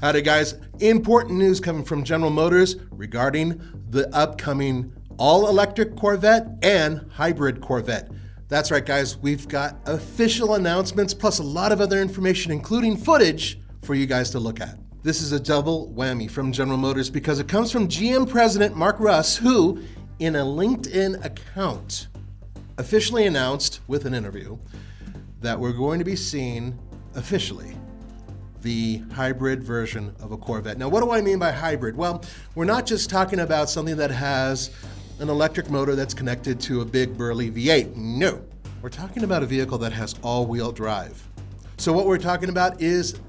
Howdy guys, important news coming from General Motors regarding the upcoming all-electric Corvette and hybrid Corvette. That's right guys, we've got official announcements plus a lot of other information including footage for you guys to look at. This is a double whammy from General Motors because it comes from GM President Mark Russ, who in a LinkedIn account officially announced with an interview that we're going to be seeing officially the hybrid version of a Corvette. Now, what do I mean by hybrid? Well, we're not just talking about something that has an electric motor that's connected to a big burly V8. No, we're talking about a vehicle that has all-wheel drive. So what we're talking about is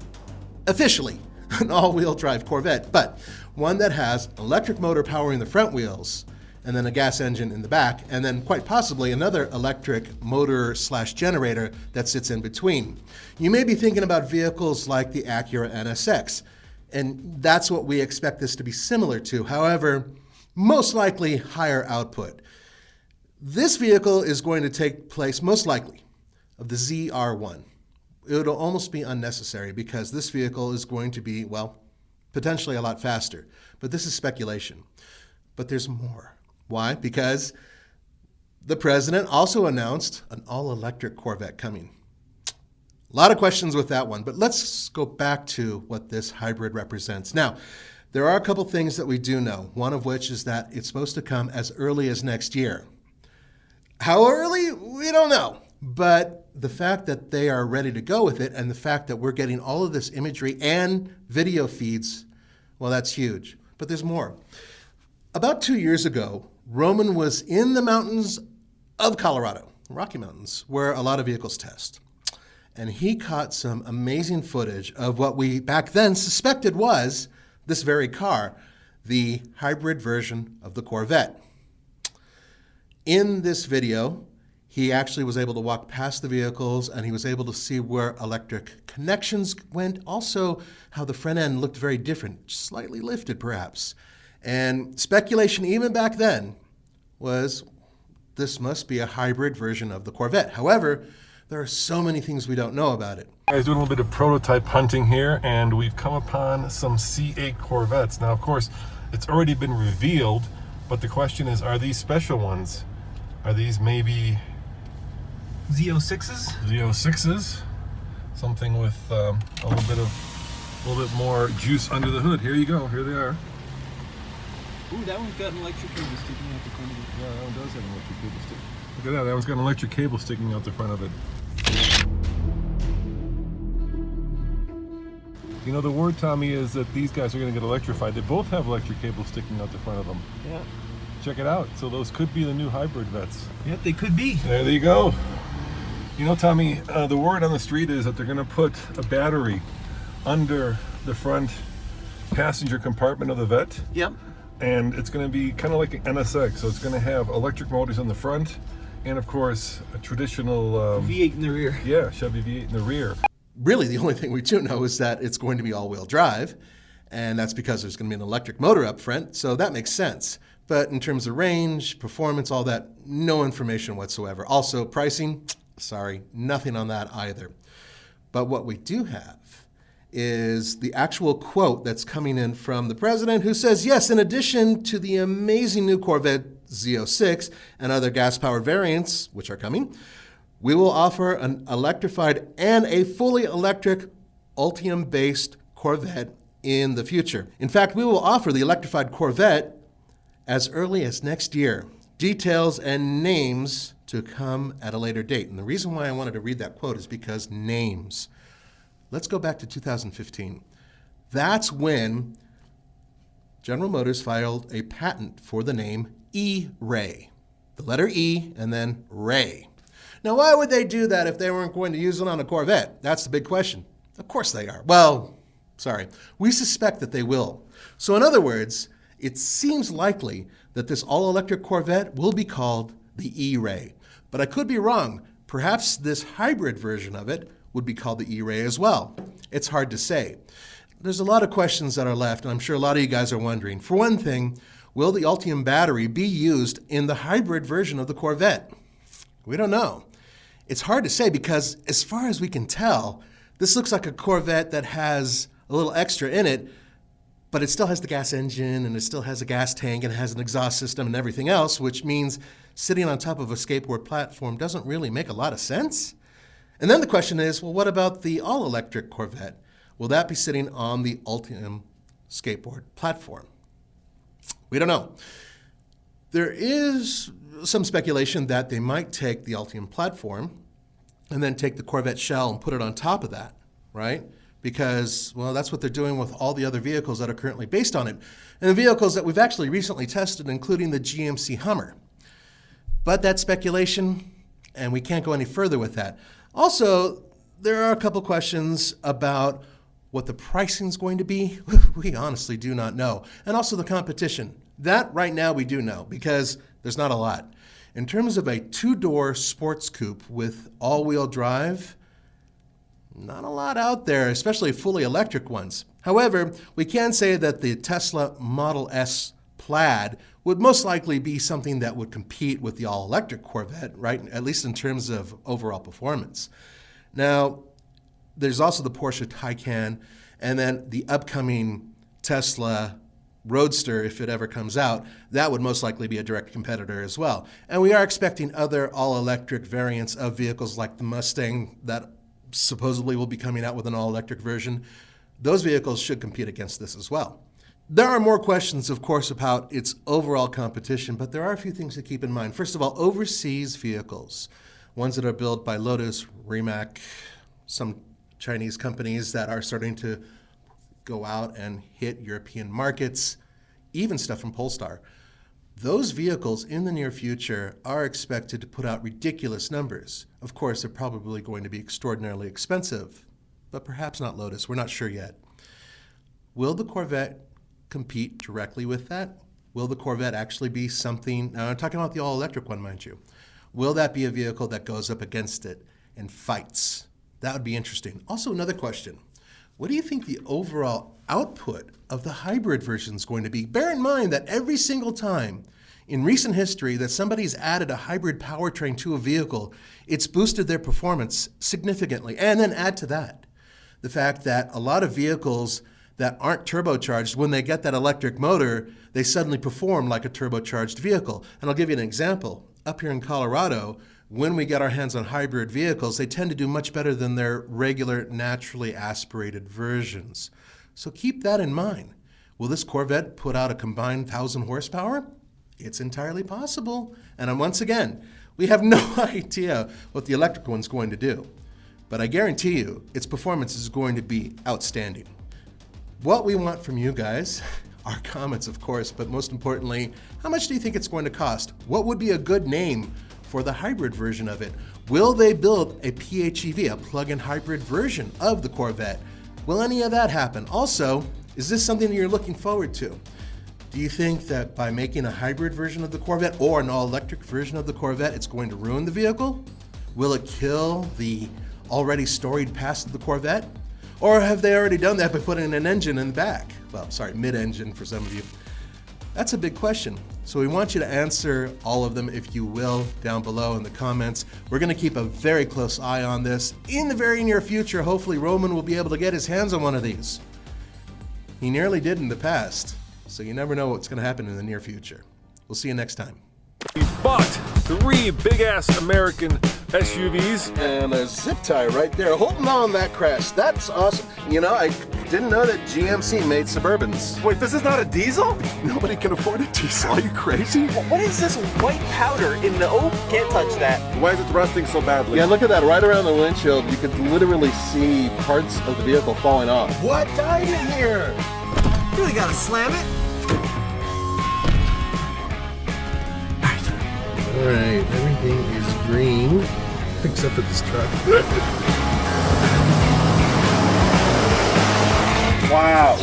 officially an all-wheel drive Corvette, but one that has an electric motor powering the front wheels and then a gas engine in the back, and then quite possibly another electric motor / generator that sits in between. You may be thinking about vehicles like the Acura NSX, and that's what we expect this to be similar to. However, most likely higher output. This vehicle is going to take place most likely of the ZR1. It'll almost be unnecessary because this vehicle is going to be, well, potentially a lot faster. But this is speculation. But there's more. Why? Because the president also announced an all-electric Corvette coming. A lot of questions with that one, but let's go back to what this hybrid represents. Now, there are a couple things that we do know, one of which is that it's supposed to come as early as next year. How early? We don't know. But the fact that they are ready to go with it and the fact that we're getting all of this imagery and video feeds, well, that's huge. But there's more. About 2 years ago, Roman was in the mountains of Colorado, Rocky Mountains, where a lot of vehicles test. And he caught some amazing footage of what we back then suspected was this very car, the hybrid version of the Corvette. In this video, he actually was able to walk past the vehicles and he was able to see where electric connections went, also how the front end looked very different, slightly lifted perhaps. And speculation even back then was this must be a hybrid version of the Corvette. However, there are so many things we don't know about it. Guys, doing a little bit of prototype hunting here, and we've come upon some C8 Corvettes. Now, of course, it's already been revealed, but the question is, are these special ones? Are these maybe Z06s? Z06s? Something with a little bit more juice under the hood. Here you go. Here they are. Ooh, that one's got an electric cable sticking out the front of it. Yeah, that one does have an electric cable stick. Look at that. That one's got an electric cable sticking out the front of it. You know, the word, Tommy, is that these guys are going to get electrified. They both have electric cables sticking out the front of them. Yeah. Check it out. So those could be the new hybrid vets. Yep, they could be. There you go. You know, Tommy, the word on the street is that they're going to put a battery under the front passenger compartment of the Vet. Yep. And it's going to be kind of like an NSX. So it's going to have electric motors on the front and, of course, a traditional... V8 in the rear. Yeah, Chevy V8 in the rear. Really, the only thing we do know is that it's going to be all-wheel drive, and that's because there's going to be an electric motor up front, so that makes sense. But in terms of range, performance, all that, no information whatsoever. Also, pricing, sorry, nothing on that either. But what we do have is the actual quote that's coming in from the president, who says, yes, in addition to the amazing new Corvette Z06 and other gas-powered variants, which are coming, we will offer an electrified and a fully electric Ultium-based Corvette in the future. In fact, we will offer the electrified Corvette as early as next year. Details and names to come at a later date. And the reason why I wanted to read that quote is because names. Let's go back to 2015. That's when General Motors filed a patent for the name E-Ray. The letter E and then Ray. Now, why would they do that if they weren't going to use it on a Corvette? That's the big question. Of course they are. Well, sorry. We suspect that they will. So in other words, it seems likely that this all-electric Corvette will be called the E-Ray. But I could be wrong. Perhaps this hybrid version of it would be called the E-Ray as well. It's hard to say. There's a lot of questions that are left, and I'm sure a lot of you guys are wondering. For one thing, will the Ultium battery be used in the hybrid version of the Corvette? We don't know. It's hard to say because, as far as we can tell, this looks like a Corvette that has a little extra in it, but it still has the gas engine and it still has a gas tank and it has an exhaust system and everything else, which means sitting on top of a skateboard platform doesn't really make a lot of sense. And then the question is, well, what about the all-electric Corvette? Will that be sitting on the Ultium skateboard platform? We don't know. There is some speculation that they might take the Ultium platform and then take the Corvette shell and put it on top of that, right? Because, well, that's what they're doing with all the other vehicles that are currently based on it. And the vehicles that we've actually recently tested, including the GMC Hummer. But that's speculation, and we can't go any further with that. Also, there are a couple questions about what the pricing is going to be. We honestly do not know. And also the competition. That right now we do know because there's not a lot. In terms of a two-door sports coupe with all-wheel drive, not a lot out there, especially fully electric ones. However, we can say that the Tesla Model S Plaid would most likely be something that would compete with the all-electric Corvette, right? At least in terms of overall performance. Now, there's also the Porsche Taycan, and then the upcoming Tesla Roadster, if it ever comes out, that would most likely be a direct competitor as well. And we are expecting other all-electric variants of vehicles like the Mustang that supposedly will be coming out with an all-electric version. Those vehicles should compete against this as well. There are more questions, of course, about its overall competition, but there are a few things to keep in mind. First of all, overseas vehicles, ones that are built by Lotus, Rimac, some Chinese companies that are starting to go out and hit European markets, even stuff from Polestar. Those vehicles in the near future are expected to put out ridiculous numbers. Of course, they're probably going to be extraordinarily expensive, but perhaps not Lotus. We're not sure yet. Will the Corvette compete directly with that? Will the Corvette actually be something, now I'm talking about the all-electric one, mind you. Will that be a vehicle that goes up against it and fights? That would be interesting. Also, another question. What do you think the overall output of the hybrid version is going to be? Bear in mind that every single time in recent history that somebody's added a hybrid powertrain to a vehicle, it's boosted their performance significantly. And then add to that the fact that a lot of vehicles that aren't turbocharged, when they get that electric motor, they suddenly perform like a turbocharged vehicle. And I'll give you an example. Up here in Colorado, when we get our hands on hybrid vehicles, they tend to do much better than their regular, naturally aspirated versions. So keep that in mind. Will this Corvette put out a combined 1,000 horsepower? It's entirely possible. And once again, we have no idea what the electric one's going to do. But I guarantee you, its performance is going to be outstanding. What we want from you guys are comments, of course, but most importantly, how much do you think it's going to cost? What would be a good name for the hybrid version of it? Will they build a PHEV, a plug-in hybrid version of the Corvette? Will any of that happen? Also, is this something that you're looking forward to? Do you think that by making a hybrid version of the Corvette or an all-electric version of the Corvette, it's going to ruin the vehicle? Will it kill the already storied past of the Corvette? Or have they already done that by putting an engine in the back? Well, sorry, mid-engine for some of you. That's a big question. So we want you to answer all of them, if you will, down below in the comments. We're going to keep a very close eye on this. In the very near future, hopefully Roman will be able to get his hands on one of these. He nearly did in the past, so you never know what's going to happen in the near future. We'll see you next time. We bought 3 big-ass American SUVs. And a zip tie right there, holding on that crash. That's awesome. You know, I didn't know that GMC made Suburbans. Wait, this is not a diesel? Nobody can afford a diesel. Are you crazy? What is this white powder in the... Oh, can't touch that. Why is it rusting so badly? Yeah, look at that. Right around the windshield, you could literally see parts of the vehicle falling off. What died in here? Really gotta slam it. All right, everything is green, except for this truck. Wow,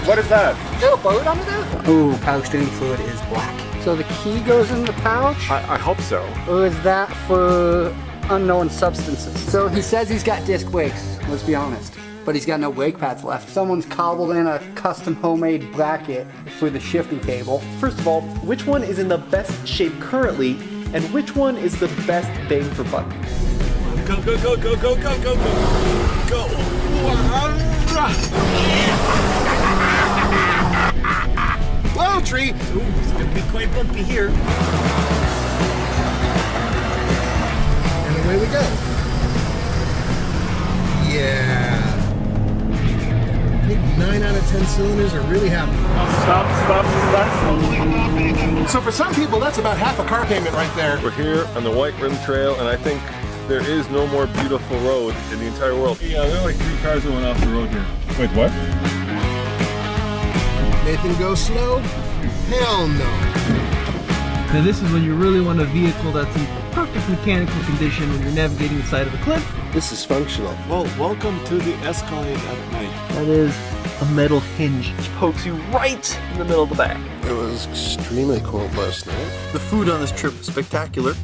what is that? Is there a boat under there? Ooh, power steering fluid is black. So the key goes in the pouch? I hope so. Or is that for unknown substances? So he says he's got disc brakes, let's be honest. But he's got no brake pads left. Someone's cobbled in a custom homemade bracket for the shifting cable. First of all, which one is in the best shape currently, and which one is the best bang for buck? Go, go, go, go, go, go, go, go, go. Whoa, tree! Ooh, it's gonna be quite bumpy here. And away we go. Yeah. I think 9 out of 10 cylinders are really happy. Stop. So for some people, that's about half a car payment right there. We're here on the White Rim Trail, and I think there is no more beautiful road in the entire world. Yeah, there are like 3 cars that went off the road here. Wait, what? Nathan go slow? Hell no. Now this is when you really want a vehicle that's in perfect mechanical condition when you're navigating the side of a cliff. This is functional. Well, welcome to the Escalade at night. That is a metal hinge which pokes you right in the middle of the back. It was extremely cold last night. The food on this trip is spectacular.